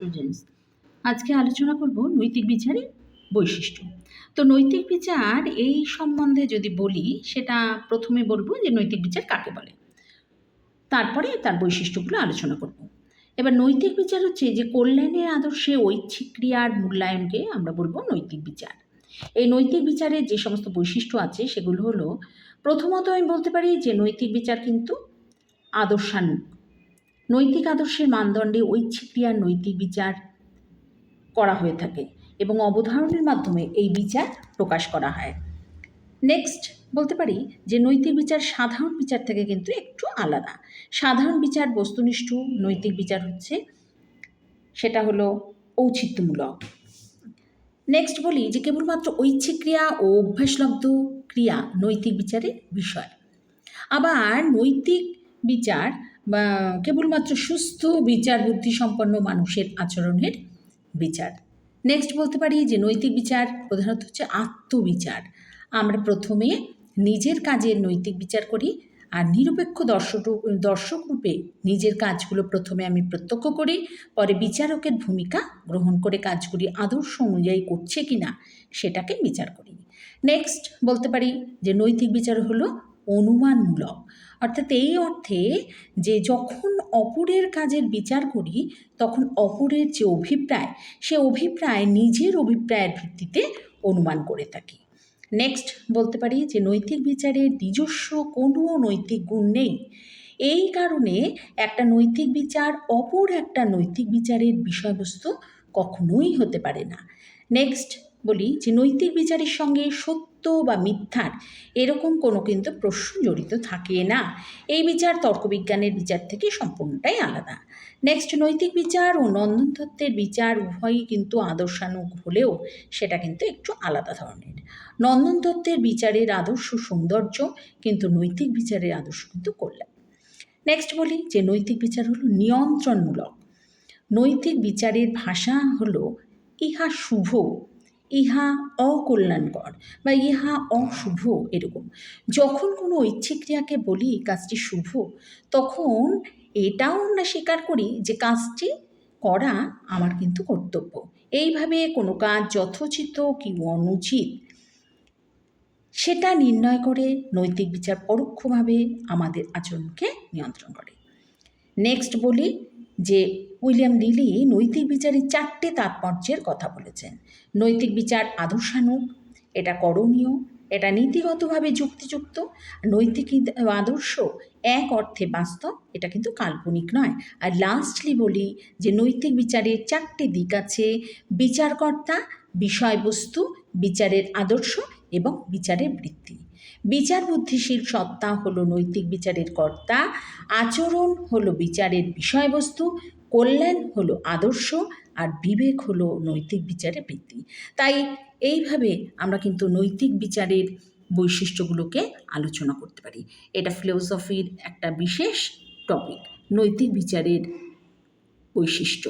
Students, আজকে আলোচনা করব নৈতিক বিচারের বৈশিষ্ট্য। তো নৈতিক বিচার এই সম্বন্ধে যদি বলি, সেটা প্রথমে বলবো যে নৈতিক বিচার কাকে বলে, তারপরে তার বৈশিষ্ট্যগুলো আলোচনা করব। এবার নৈতিক বিচার হচ্ছে যে কল্যাণের আদর্শে ঐচ্ছিক ক্রিয়ার মূল্যায়নকে আমরা বলবো নৈতিক বিচার। এই নৈতিক বিচারের যে সমস্ত বৈশিষ্ট্য আছে সেগুলো হলো, প্রথমত আমি বলতে পারি যে নৈতিক বিচার কিন্তু আদর্শানুগ। নৈতিক আদর্শের মানদণ্ডে ঐচ্ছিক ক্রিয়ার নৈতিক বিচার করা হয়ে থাকে এবং অবধারণের মাধ্যমে এই বিচার প্রকাশ করা হয়। নেক্সট বলতে পারি যে নৈতিক বিচার সাধারণ বিচার থেকে কিন্তু একটু আলাদা। সাধারণ বিচার বস্তুনিষ্ঠ, নৈতিক বিচার হচ্ছে সেটা হলো ঔচিত্যমূলক। নেক্সট বলি যে কেবলমাত্র ঐচ্ছিক ক্রিয়া ও অভ্যাসলব্ধ ক্রিয়া নৈতিক বিচারের বিষয়। আবার নৈতিক বিচার বা কেবলমাত্র সুস্থ বিচার বুদ্ধিসম্পন্ন মানুষের আচরণের বিচার। নেক্সট বলতে পারি যে নৈতিক বিচার প্রধানত হচ্ছে আত্মবিচার। আমরা প্রথমে নিজের কাজের নৈতিক বিচার করি, আর নিরপেক্ষ দর্শক রূপে নিজের কাজগুলো প্রথমে আমি প্রত্যক্ষ করি, পরে বিচারকের ভূমিকা গ্রহণ করে কাজগুলি আদর্শ অনুযায়ী করছে কিনা সেটাকে বিচার করি। নেক্সট বলতে পারি যে নৈতিক বিচার হলো অনুমানমূলক, অর্থাৎ এই অর্থে যে যখন অপরের কাজের বিচার করি তখন অপরের যে অভিপ্রায়, সে অভিপ্রায় নিজের অভিপ্রায়ের ভিত্তিতে অনুমান করে থাকি। নেক্সট বলতে পারি যে নৈতিক বিচারের নিজস্ব কোনো নৈতিক গুণ নেই। এই কারণে একটা নৈতিক বিচার অপর একটা নৈতিক বিচারের বিষয়বস্তু কখনোই হতে পারে না। নেক্সট বলি যে নৈতিক বিচারের সঙ্গে সত্য বা মিথ্যার এরকম কোনো কিন্তু প্রশ্ন জড়িত থাকে না। এই বিচার তর্কবিজ্ঞানের বিচার থেকে সম্পূর্ণটাই আলাদা। নেক্সট নৈতিক বিচার ও নন্দনতত্ত্বের বিচার উভয়ই কিন্তু আদর্শানুগ হলেও সেটা কিন্তু একটু আলাদা ধরনের। নন্দনতত্ত্বের বিচারের আদর্শ সৌন্দর্য, কিন্তু নৈতিক বিচারের আদর্শ কিন্তু কল্যাণ। নেক্সট বলি যে নৈতিক বিচার হলো নিয়ন্ত্রণমূলক। নৈতিক বিচারের ভাষা হলো ইহা শুভ, ইহা অকল্যাণকর বা ইহা অশুভ। এরকম যখন কোনো ঐচ্ছিক ক্রিয়াকে বলি কাজটি শুভ, তখন এটাও আমরা স্বীকার করি যে কাজটি করা আমার কিন্তু কর্তব্য। এইভাবে কোনো কাজ যথোচিত কি অনুচিত সেটা নির্ণয় করে নৈতিক বিচার পরোক্ষভাবে আমাদের আচরণকে নিয়ন্ত্রণ করে। নেক্সট বলি যে উইলিয়াম লিলি নৈতিক বিচারের 4টে তাৎপর্যের কথা বলেছেন। নৈতিক বিচার আদর্শানুগ, এটা করণীয়, এটা নীতিগতভাবে যুক্তিযুক্ত। নৈতিক আদর্শ এক অর্থে বাস্তব, এটা কিন্তু কাল্পনিক নয়। আর লাস্টলি বলি যে নৈতিক বিচারের 4টে দিক আছে: বিচারকর্তা, বিষয়বস্তু, বিচারের আদর্শ এবং বিচারের বৃত্তি। বিচার বুদ্ধিশীল সত্তা হলো নৈতিক বিচারের কর্তা, আচরণ হলো বিচারের বিষয়বস্তু, কল্যাণ হলো আদর্শ, আর বিবেক হলো নৈতিক বিচারের বৃত্তি। তাই এইভাবে আমরা কিন্তু নৈতিক বিচারের বৈশিষ্ট্যগুলোকে আলোচনা করতে পারি। এটা ফিলোসফির একটা বিশেষ টপিক, নৈতিক বিচারের বৈশিষ্ট্য।